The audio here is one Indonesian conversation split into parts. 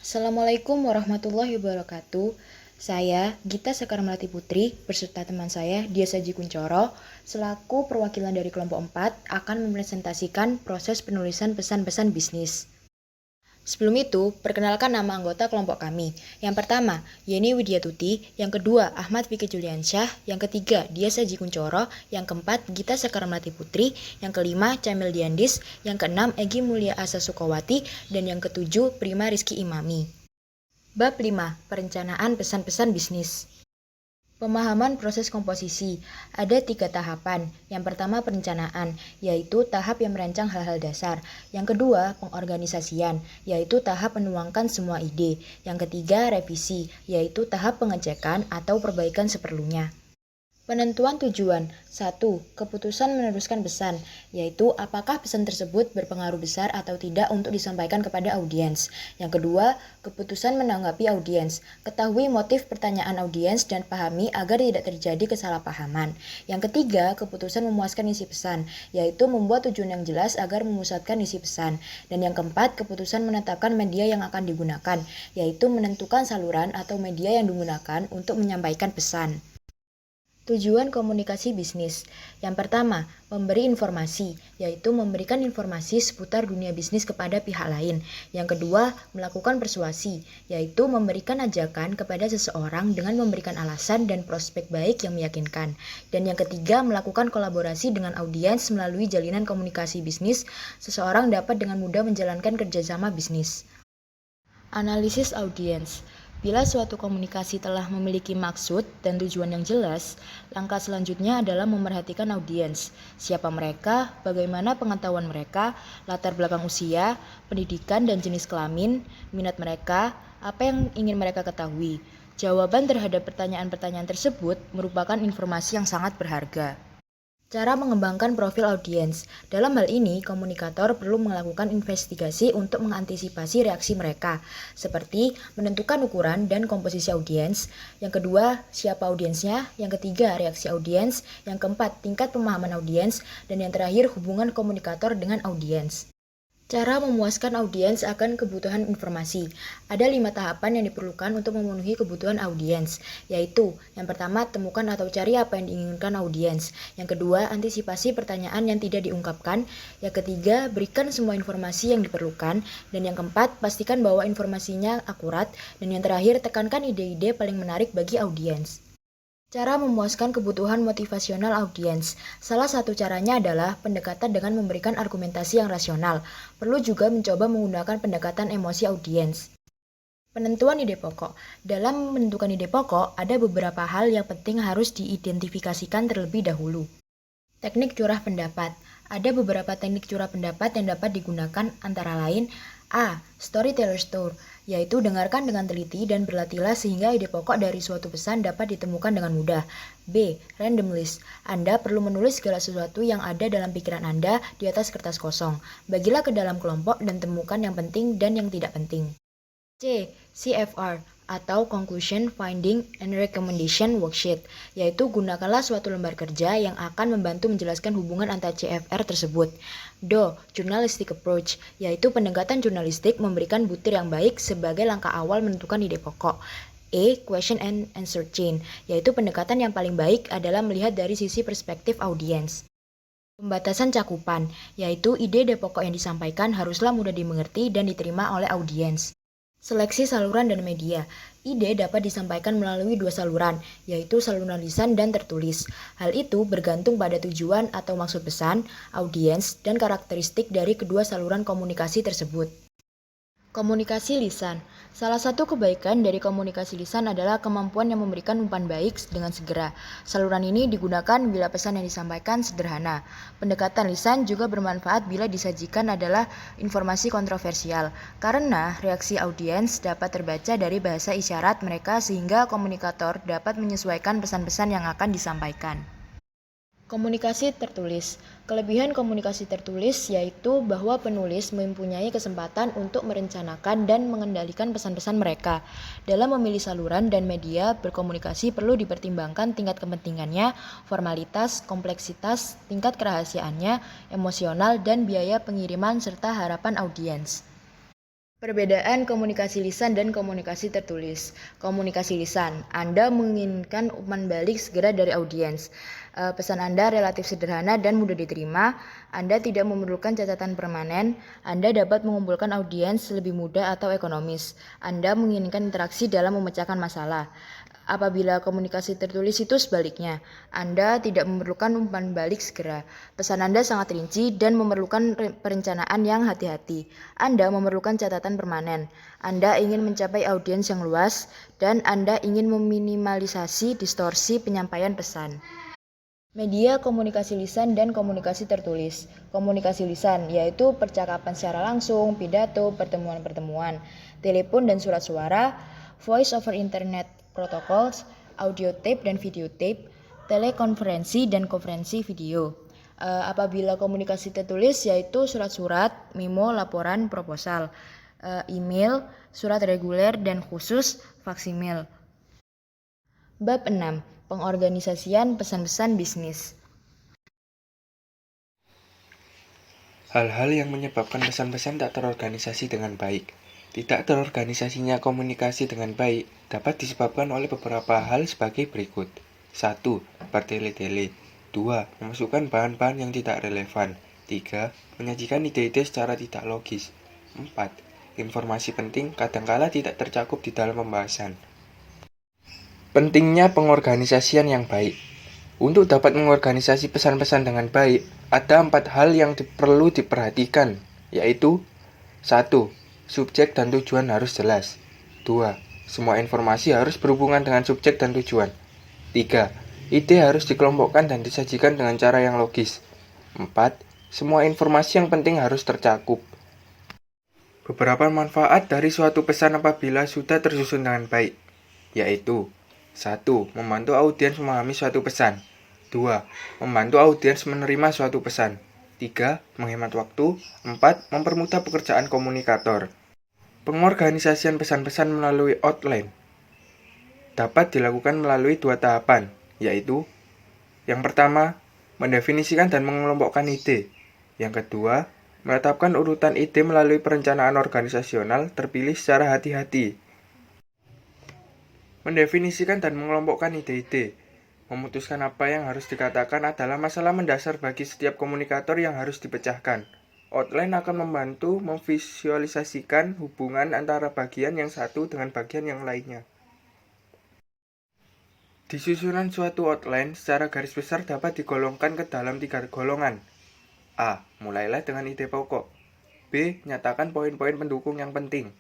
Assalamualaikum warahmatullahi wabarakatuh. Saya Gita Sekar Melati Putri beserta teman saya Dia Saji Kuncoro selaku perwakilan dari kelompok 4 akan mempresentasikan proses penulisan pesan-pesan bisnis. Sebelum itu, perkenalkan nama anggota kelompok kami. Yang pertama, Yeni Widiatuti. Yang kedua, Ahmad Fikri Juliansyah. Yang ketiga, Dia Saji Kuncoro. Yang keempat, Gita Sekar Melati Putri. Yang kelima, Camil Diandis. Yang keenam, Egi Mulia Asa Sukawati. Dan yang ketujuh, Prima Rizky Imami. Bab 5. Perencanaan pesan-pesan bisnis. Pemahaman proses komposisi. Ada 3 tahapan. Yang pertama perencanaan, yaitu tahap yang merancang hal-hal dasar. Yang kedua pengorganisasian, yaitu tahap menuangkan semua ide. Yang ketiga revisi, yaitu tahap pengecekan atau perbaikan seperlunya. Penentuan tujuan. 1. Keputusan meneruskan pesan, yaitu apakah pesan tersebut berpengaruh besar atau tidak untuk disampaikan kepada audiens. Yang kedua, keputusan menanggapi audiens. Ketahui motif pertanyaan audiens dan pahami agar tidak terjadi kesalahpahaman. Yang ketiga, keputusan memuaskan isi pesan, yaitu membuat tujuan yang jelas agar memusatkan isi pesan. Dan yang keempat, keputusan menetapkan media yang akan digunakan, yaitu menentukan saluran atau media yang digunakan untuk menyampaikan pesan. Tujuan komunikasi bisnis. Yang pertama, memberi informasi, yaitu memberikan informasi seputar dunia bisnis kepada pihak lain. Yang kedua, melakukan persuasi, yaitu memberikan ajakan kepada seseorang dengan memberikan alasan dan prospek baik yang meyakinkan. Dan yang ketiga, melakukan kolaborasi dengan audiens melalui jalinan komunikasi bisnis. Seseorang dapat dengan mudah menjalankan kerjasama bisnis. Analisis audiens. Bila suatu komunikasi telah memiliki maksud dan tujuan yang jelas, langkah selanjutnya adalah memerhatikan audiens. Siapa mereka, bagaimana pengetahuan mereka, latar belakang usia, pendidikan dan jenis kelamin, minat mereka, apa yang ingin mereka ketahui. Jawaban terhadap pertanyaan-pertanyaan tersebut merupakan informasi yang sangat berharga. Cara mengembangkan profil audiens. Dalam hal ini, komunikator perlu melakukan investigasi untuk mengantisipasi reaksi mereka, seperti menentukan ukuran dan komposisi audiens. Yang kedua, siapa audiensnya. Yang ketiga, reaksi audiens. Yang keempat, tingkat pemahaman audiens. Dan yang terakhir, hubungan komunikator dengan audiens. Cara memuaskan audiens akan kebutuhan informasi. Ada 5 tahapan yang diperlukan untuk memenuhi kebutuhan audiens, yaitu yang pertama, temukan atau cari apa yang diinginkan audiens. Yang kedua, antisipasi pertanyaan yang tidak diungkapkan. Yang ketiga, berikan semua informasi yang diperlukan. Dan yang keempat, pastikan bahwa informasinya akurat. Dan yang terakhir, tekankan ide-ide paling menarik bagi audiens. Cara memuaskan kebutuhan motivasional audiens. Salah satu caranya adalah pendekatan dengan memberikan argumentasi yang rasional. Perlu juga mencoba menggunakan pendekatan emosi audiens. Penentuan ide pokok. Dalam menentukan ide pokok, ada beberapa hal yang penting harus diidentifikasikan terlebih dahulu. Teknik curah pendapat. Ada beberapa teknik curah pendapat yang dapat digunakan antara lain A. Storyteller's tour, yaitu dengarkan dengan teliti dan berlatihlah sehingga ide pokok dari suatu pesan dapat ditemukan dengan mudah. B. Random list. Anda perlu menulis segala sesuatu yang ada dalam pikiran Anda di atas kertas kosong. Bagilah ke dalam kelompok dan temukan yang penting dan yang tidak penting. C. CFR atau Conclusion, Finding, and Recommendation Worksheet, yaitu gunakanlah suatu lembar kerja yang akan membantu menjelaskan hubungan antara CFR tersebut. Do. Journalistic Approach, yaitu pendekatan jurnalistik memberikan butir yang baik sebagai langkah awal menentukan ide pokok. E. Question and Answer Chain, yaitu pendekatan yang paling baik adalah melihat dari sisi perspektif audiens. Pembatasan cakupan, yaitu ide pokok yang disampaikan haruslah mudah dimengerti dan diterima oleh audiens. Seleksi saluran dan media. Ide dapat disampaikan melalui 2 saluran, yaitu saluran lisan dan tertulis. Hal itu bergantung pada tujuan atau maksud pesan, audiens, dan karakteristik dari kedua saluran komunikasi tersebut. Komunikasi lisan. Salah satu kebaikan dari komunikasi lisan adalah kemampuan yang memberikan umpan baik dengan segera. Saluran ini digunakan bila pesan yang disampaikan sederhana. Pendekatan lisan juga bermanfaat bila disajikan adalah informasi kontroversial, karena reaksi audiens dapat terbaca dari bahasa isyarat mereka sehingga komunikator dapat menyesuaikan pesan-pesan yang akan disampaikan. Komunikasi tertulis. Kelebihan komunikasi tertulis yaitu bahwa penulis mempunyai kesempatan untuk merencanakan dan mengendalikan pesan-pesan mereka. Dalam memilih saluran dan media berkomunikasi perlu dipertimbangkan tingkat kepentingannya, formalitas, kompleksitas, tingkat kerahasiaannya, emosional, dan biaya pengiriman serta harapan audiens. Perbedaan komunikasi lisan dan komunikasi tertulis. Komunikasi lisan, Anda menginginkan umpan balik segera dari audiens. Pesan Anda relatif sederhana dan mudah diterima. Anda tidak memerlukan catatan permanen. Anda dapat mengumpulkan audiens lebih mudah atau ekonomis. Anda menginginkan interaksi dalam memecahkan masalah. Apabila komunikasi tertulis itu sebaliknya, Anda tidak memerlukan umpan balik segera. Pesan Anda sangat rinci dan memerlukan perencanaan yang hati-hati. Anda memerlukan catatan permanen. Anda ingin mencapai audiens yang luas, dan Anda ingin meminimalisasi distorsi penyampaian pesan. Media komunikasi lisan dan komunikasi tertulis. Komunikasi lisan yaitu percakapan secara langsung, pidato, pertemuan-pertemuan, telepon dan surat suara, voice over internet protocols, audio tape dan video tape, telekonferensi dan konferensi video. Apabila komunikasi tertulis yaitu surat-surat, memo, laporan, proposal, email, surat reguler dan khusus, faksimil. Bab 6. Pengorganisasian pesan-pesan bisnis. Hal-hal yang menyebabkan pesan-pesan tak terorganisasi dengan baik. Tidak terorganisasinya komunikasi dengan baik dapat disebabkan oleh beberapa hal sebagai berikut. 1. Bertele-tele. 2. Memasukkan bahan-bahan yang tidak relevan. 3. Menyajikan ide-ide secara tidak logis. 4. Informasi penting kadangkala tidak tercakup di dalam pembahasan. Pentingnya pengorganisasian yang baik. Untuk dapat mengorganisasi pesan-pesan dengan baik, ada 4 hal yang perlu diperhatikan, yaitu 1. Subjek dan tujuan harus jelas. 2. Semua informasi harus berhubungan dengan subjek dan tujuan. 3. Ide harus dikelompokkan dan disajikan dengan cara yang logis. 4. Semua informasi yang penting harus tercakup. Beberapa manfaat dari suatu pesan apabila sudah tersusun dengan baik, yaitu 1. Membantu audiens memahami suatu pesan. 2. Membantu audiens menerima suatu pesan. 3. Menghemat waktu. 4. Mempermudah pekerjaan komunikator. Pengorganisasian pesan-pesan melalui outline dapat dilakukan melalui 2 tahapan, yaitu yang pertama, mendefinisikan dan mengelompokkan ide. Yang kedua, menetapkan urutan ide melalui perencanaan organisasional terpilih secara hati-hati. Mendefinisikan dan mengelompokkan ide-ide. Memutuskan apa yang harus dikatakan adalah masalah mendasar bagi setiap komunikator yang harus dipecahkan. Outline akan membantu memvisualisasikan hubungan antara bagian yang satu dengan bagian yang lainnya. Di susunan suatu outline secara garis besar dapat digolongkan ke dalam 3 golongan. A. Mulailah dengan ide pokok. B. Nyatakan poin-poin pendukung yang penting.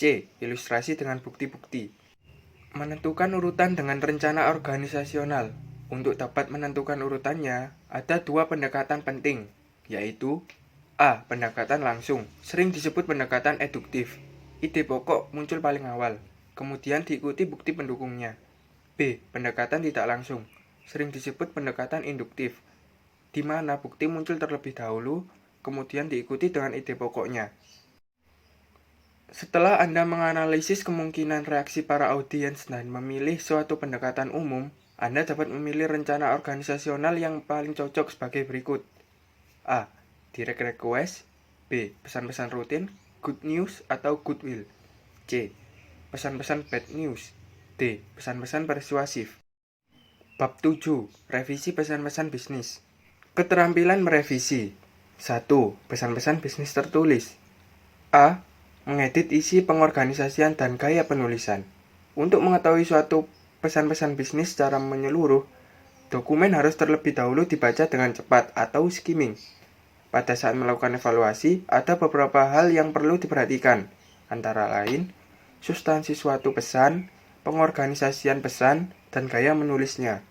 C. Ilustrasi dengan bukti-bukti. Menentukan urutan dengan rencana organisasional. Untuk dapat menentukan urutannya, ada 2 pendekatan penting, yaitu A. Pendekatan langsung, sering disebut pendekatan eduktif. Ide pokok muncul paling awal, kemudian diikuti bukti pendukungnya. B. Pendekatan tidak langsung, sering disebut pendekatan induktif, di mana bukti muncul terlebih dahulu, kemudian diikuti dengan ide pokoknya. Setelah Anda menganalisis kemungkinan reaksi para audiens dan memilih suatu pendekatan umum, Anda dapat memilih rencana organisasional yang paling cocok sebagai berikut. A. Direct request. B. Pesan-pesan rutin, good news atau goodwill. C. Pesan-pesan bad news. D. Pesan-pesan persuasif. Bab 7. Revisi pesan-pesan bisnis. Keterampilan merevisi. 1. Pesan-pesan bisnis tertulis. A. Mengedit isi pengorganisasian dan gaya penulisan. Untuk mengetahui suatu pesan-pesan bisnis secara menyeluruh, dokumen harus terlebih dahulu dibaca dengan cepat atau skimming. Pada saat melakukan evaluasi, ada beberapa hal yang perlu diperhatikan, antara lain, substansi suatu pesan, pengorganisasian pesan, dan gaya menulisnya.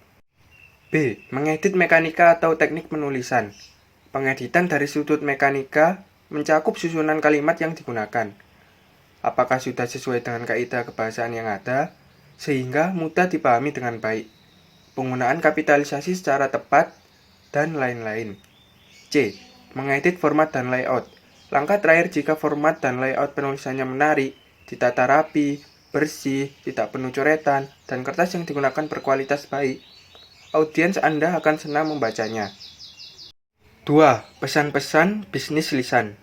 B. Mengedit mekanika atau teknik penulisan. Pengeditan dari sudut mekanika mencakup susunan kalimat yang digunakan. Apakah sudah sesuai dengan kaidah kebahasaan yang ada, sehingga mudah dipahami dengan baik. Penggunaan kapitalisasi secara tepat, dan lain-lain. C. Mengedit format dan layout. Langkah terakhir jika format dan layout penulisannya menarik, ditata rapi, bersih, tidak penuh coretan, dan kertas yang digunakan berkualitas baik, audiens Anda akan senang membacanya. 2. Pesan-pesan bisnis lisan.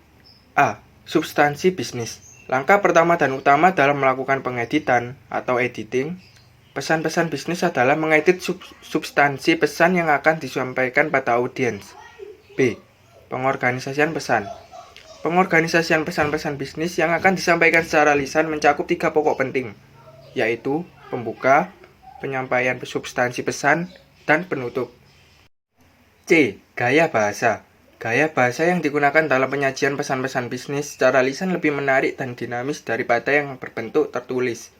A. Substansi bisnis. Langkah pertama dan utama dalam melakukan pengeditan atau editing pesan-pesan bisnis adalah mengedit substansi pesan yang akan disampaikan pada audiens. B. Pengorganisasian pesan. Pengorganisasian pesan-pesan bisnis yang akan disampaikan secara lisan mencakup 3 pokok penting, yaitu pembuka, penyampaian substansi pesan, dan penutup. C. Gaya bahasa. Gaya bahasa yang digunakan dalam penyajian pesan-pesan bisnis secara lisan lebih menarik dan dinamis daripada yang berbentuk tertulis,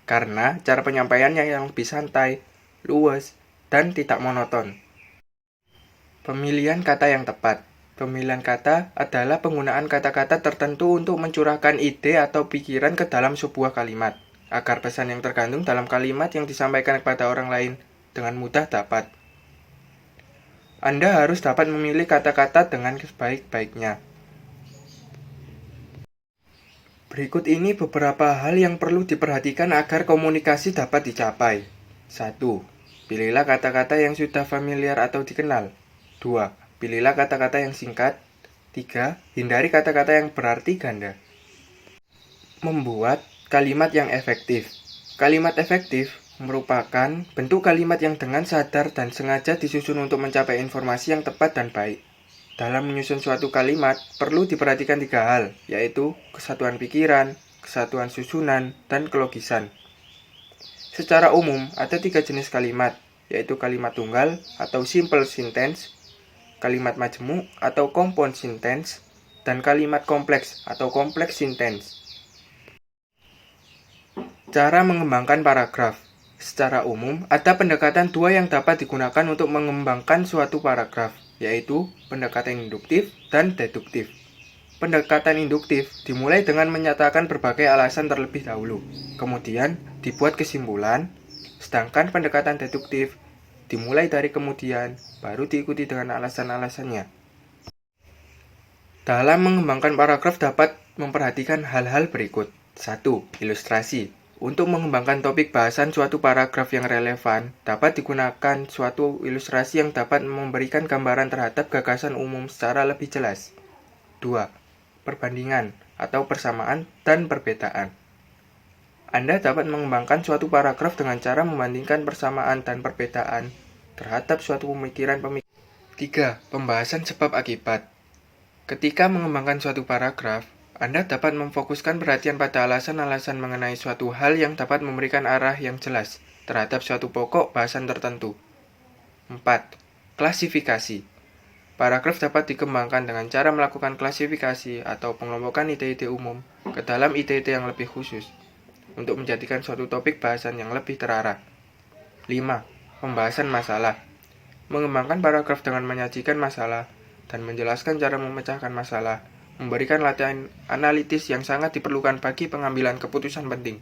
karena cara penyampaiannya yang lebih santai, luwes, dan tidak monoton. Pemilihan kata yang tepat. Pemilihan kata adalah penggunaan kata-kata tertentu untuk mencurahkan ide atau pikiran ke dalam sebuah kalimat, agar pesan yang terkandung dalam kalimat yang disampaikan kepada orang lain dengan mudah dapat. Anda harus dapat memilih kata-kata dengan sebaik-baiknya. Berikut ini beberapa hal yang perlu diperhatikan agar komunikasi dapat dicapai. 1. Pilihlah kata-kata yang sudah familiar atau dikenal. 2. Pilihlah kata-kata yang singkat. 3. Hindari kata-kata yang berarti ganda. Membuat kalimat yang efektif. Kalimat efektif merupakan bentuk kalimat yang dengan sadar dan sengaja disusun untuk mencapai informasi yang tepat dan baik. Dalam menyusun suatu kalimat, perlu diperhatikan 3 hal, yaitu kesatuan pikiran, kesatuan susunan, dan kelogisan. Secara umum, ada 3 jenis kalimat, yaitu kalimat tunggal atau simple sentence, kalimat majemuk atau compound sentence, dan kalimat kompleks atau complex sentence. Cara mengembangkan paragraf. Secara umum, ada pendekatan 2 yang dapat digunakan untuk mengembangkan suatu paragraf, yaitu pendekatan induktif dan deduktif. Pendekatan induktif dimulai dengan menyatakan berbagai alasan terlebih dahulu, kemudian dibuat kesimpulan, sedangkan pendekatan deduktif dimulai dari kemudian, baru diikuti dengan alasan-alasannya. Dalam mengembangkan paragraf dapat memperhatikan hal-hal berikut. 1. Ilustrasi. Untuk mengembangkan topik bahasan suatu paragraf yang relevan, dapat digunakan suatu ilustrasi yang dapat memberikan gambaran terhadap gagasan umum secara lebih jelas. 2. Perbandingan atau persamaan dan perbedaan. Anda dapat mengembangkan suatu paragraf dengan cara membandingkan persamaan dan perbedaan terhadap suatu pemikiran-pemikiran. 3. Pembahasan sebab akibat. Ketika mengembangkan suatu paragraf, Anda dapat memfokuskan perhatian pada alasan-alasan mengenai suatu hal yang dapat memberikan arah yang jelas terhadap suatu pokok bahasan tertentu. 4. Klasifikasi. Paragraf dapat dikembangkan dengan cara melakukan klasifikasi atau pengelompokan ide-ide umum ke dalam ide-ide yang lebih khusus, untuk menjadikan suatu topik bahasan yang lebih terarah. 5. Pembahasan masalah. Mengembangkan paragraf dengan menyajikan masalah dan menjelaskan cara memecahkan masalah, memberikan latihan analitis yang sangat diperlukan bagi pengambilan keputusan penting.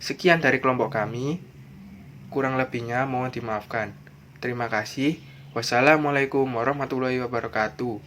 Sekian dari kelompok kami, kurang lebihnya mohon dimaafkan. Terima kasih. Wassalamualaikum warahmatullahi wabarakatuh.